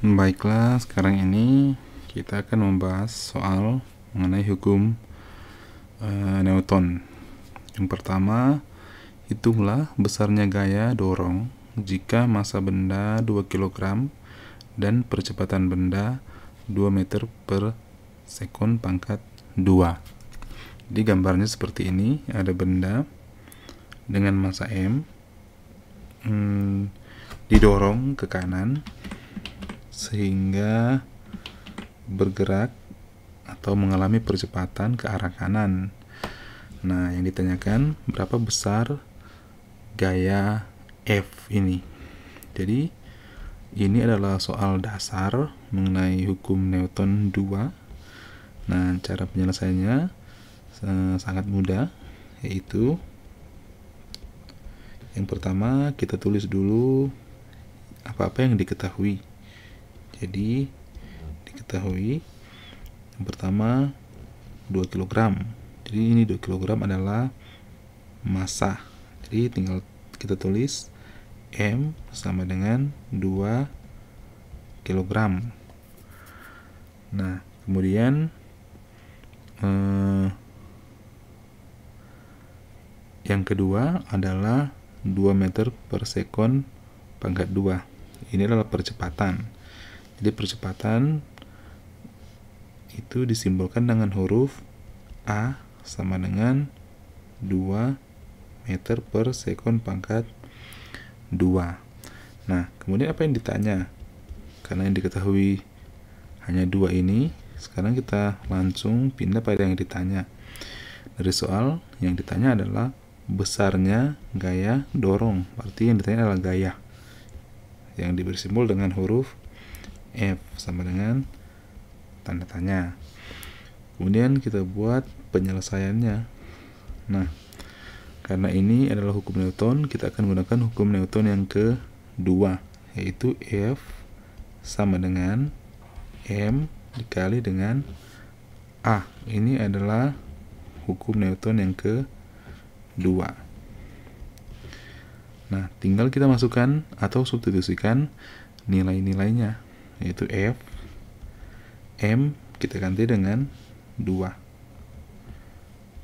Baiklah, sekarang ini kita akan membahas soal mengenai hukum Newton. Yang pertama, hitunglah besarnya gaya dorong jika massa benda 2 kg dan percepatan benda 2 meter per sekon pangkat 2. Jadi gambarnya seperti ini, ada benda dengan massa M didorong ke kanan sehingga bergerak atau mengalami percepatan ke arah kanan. Nah, yang ditanyakan berapa besar gaya F ini. Jadi, ini adalah soal dasar mengenai hukum Newton 2. Nah, cara penyelesaiannya sangat mudah, yaitu yang pertama kita tulis dulu apa-apa yang diketahui. Jadi diketahui yang pertama 2 kg. Jadi ini 2 kg adalah massa. Jadi tinggal kita tulis M sama dengan 2 kg. Nah, kemudian yang kedua adalah 2 meter per sekon pangkat 2. Ini adalah percepatan. Jadi percepatan itu disimbolkan dengan huruf A sama dengan 2 meter per sekon pangkat 2. Nah, kemudian apa yang ditanya? Karena yang diketahui hanya 2 ini, sekarang kita langsung pindah pada yang ditanya. Dari soal yang ditanya adalah besarnya gaya dorong. Berarti yang ditanya adalah gaya yang diberi simbol dengan huruf F sama dengan tanda tanya. Kemudian kita buat penyelesaiannya. Nah, karena ini adalah hukum Newton, kita akan gunakan hukum Newton yang kedua, yaitu F sama dengan M dikali dengan A. Ini adalah hukum Newton yang kedua. Nah, tinggal kita masukkan atau substitusikan nilai-nilainya, yaitu F, M kita ganti dengan 2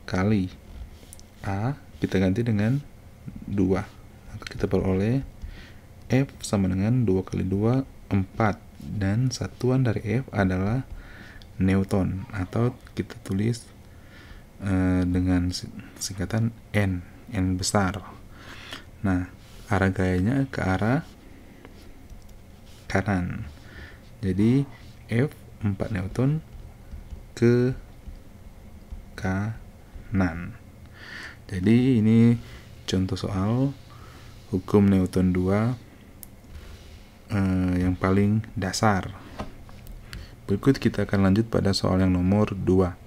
kali A kita ganti dengan 2, maka kita peroleh F sama dengan 2 kali 2 4, dan satuan dari F adalah Newton, atau kita tulis dengan singkatan N besar. Nah, arah gayanya ke arah kanan. Jadi F 4 Newton ke kanan. Jadi ini contoh soal hukum Newton 2 yang paling dasar. Berikut kita akan lanjut pada soal yang nomor 2.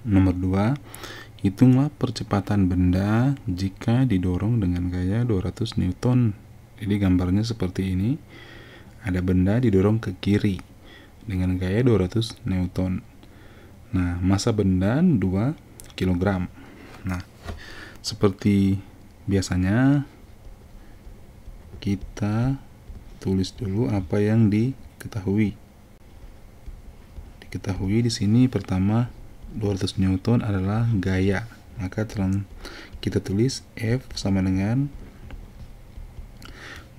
Nomor 2, hitunglah percepatan benda jika didorong dengan gaya 200 Newton. Jadi gambarnya seperti ini. Ada benda didorong ke kiri dengan gaya 200 Newton. Nah, massa benda 2 kg. Nah, seperti biasanya kita tulis dulu apa yang diketahui. Diketahui di sini pertama 200 Newton adalah gaya, maka kita tulis F sama dengan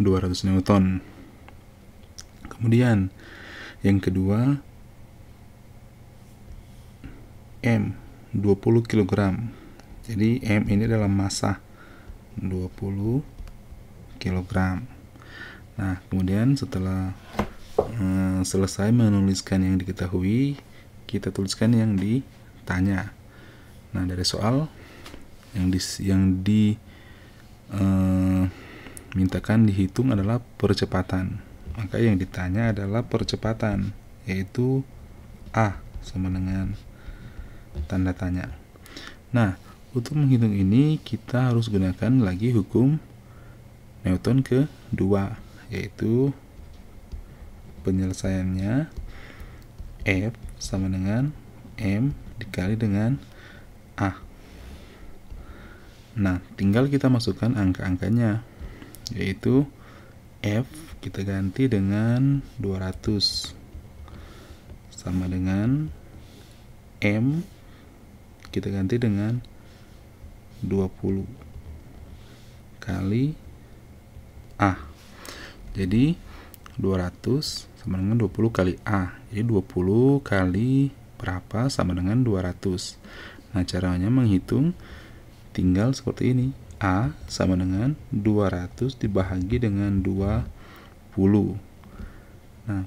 200 Newton. Kemudian yang kedua M 20 kg. Jadi M ini adalah massa 20 kg. Nah, kemudian setelah selesai menuliskan yang diketahui, kita tuliskan yang ditanya. Nah, dari soal yang mintakan dihitung adalah percepatan. Maka yang ditanya adalah percepatan, yaitu A sama dengan tanda tanya. Nah, untuk menghitung ini kita harus gunakan lagi hukum Newton kedua, yaitu penyelesaiannya F sama dengan M dikali dengan A. Nah, tinggal kita masukkan angka-angkanya, yaitu F kita ganti dengan 200 sama dengan M kita ganti dengan 20 kali A. Jadi 200 sama dengan 20 kali A. Jadi 20 kali berapa sama dengan 200. Nah, caranya menghitung tinggal seperti ini. A sama dengan 200 dibagi dengan 20. Nah,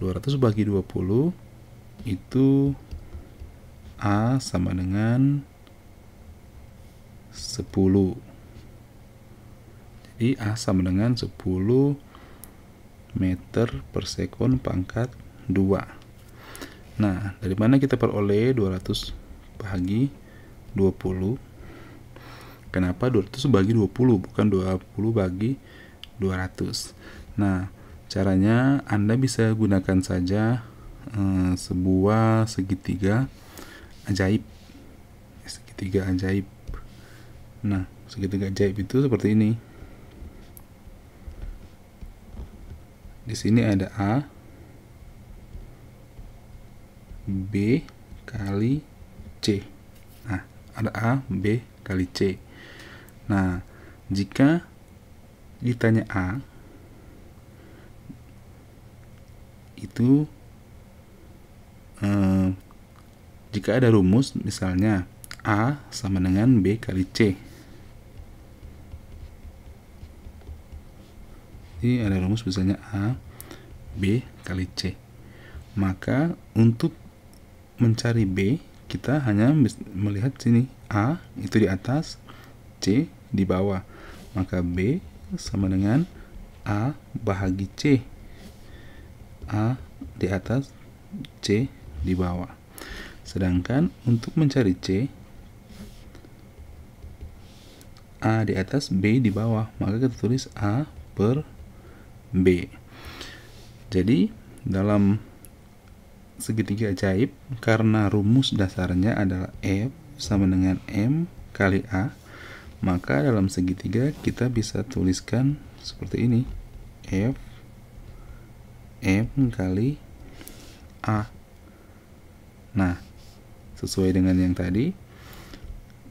200 bagi 20 itu A sama dengan 10. Jadi A sama dengan 10 meter per sekon pangkat 2. Nah, dari mana kita peroleh 200 bagi 20? Kenapa 200 bagi 20 bukan 20 bagi 200? Nah, caranya Anda bisa gunakan saja sebuah segitiga ajaib. Segitiga ajaib. Nah, segitiga ajaib itu seperti ini. Di sini ada A, B kali C. Nah, ada A, B kali C. Nah, jika ditanya A, itu jika ada rumus, misalnya A sama dengan B kali C. Jadi ada rumus misalnya A, B kali C. Maka untuk mencari B, kita hanya melihat sini. A itu di atas, C di bawah. Maka B sama dengan A bahagi C. A di atas, C di bawah. Sedangkan untuk mencari C, A di atas, B di bawah. Maka kita tulis A per B. Jadi dalam segitiga ajaib, karena rumus dasarnya adalah F sama dengan M kali A, maka dalam segitiga kita bisa tuliskan seperti ini. F M kali A. Nah, sesuai dengan yang tadi,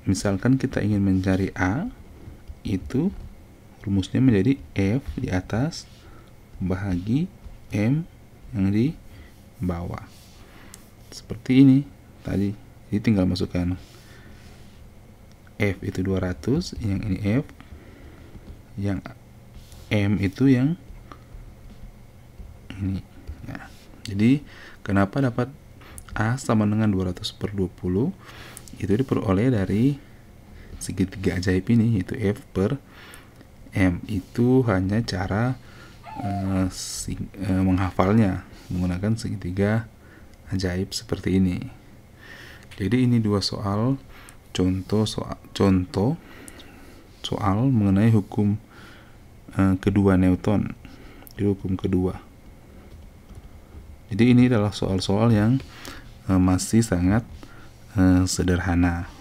misalkan kita ingin mencari A, itu rumusnya menjadi F di atas bahagi M yang di bawah. Seperti ini tadi. Jadi tinggal masukkan F itu 200, yang ini F, yang M itu yang ini. Nah, jadi kenapa dapat A sama dengan 200 per 20? Itu diperoleh dari segitiga ajaib ini, yaitu F per M. Itu hanya cara menghafalnya menggunakan segitiga ajaib seperti ini. Jadi ini dua soal contoh soal mengenai hukum kedua Newton. Di hukum kedua. Jadi ini adalah soal-soal yang masih sangat sederhana.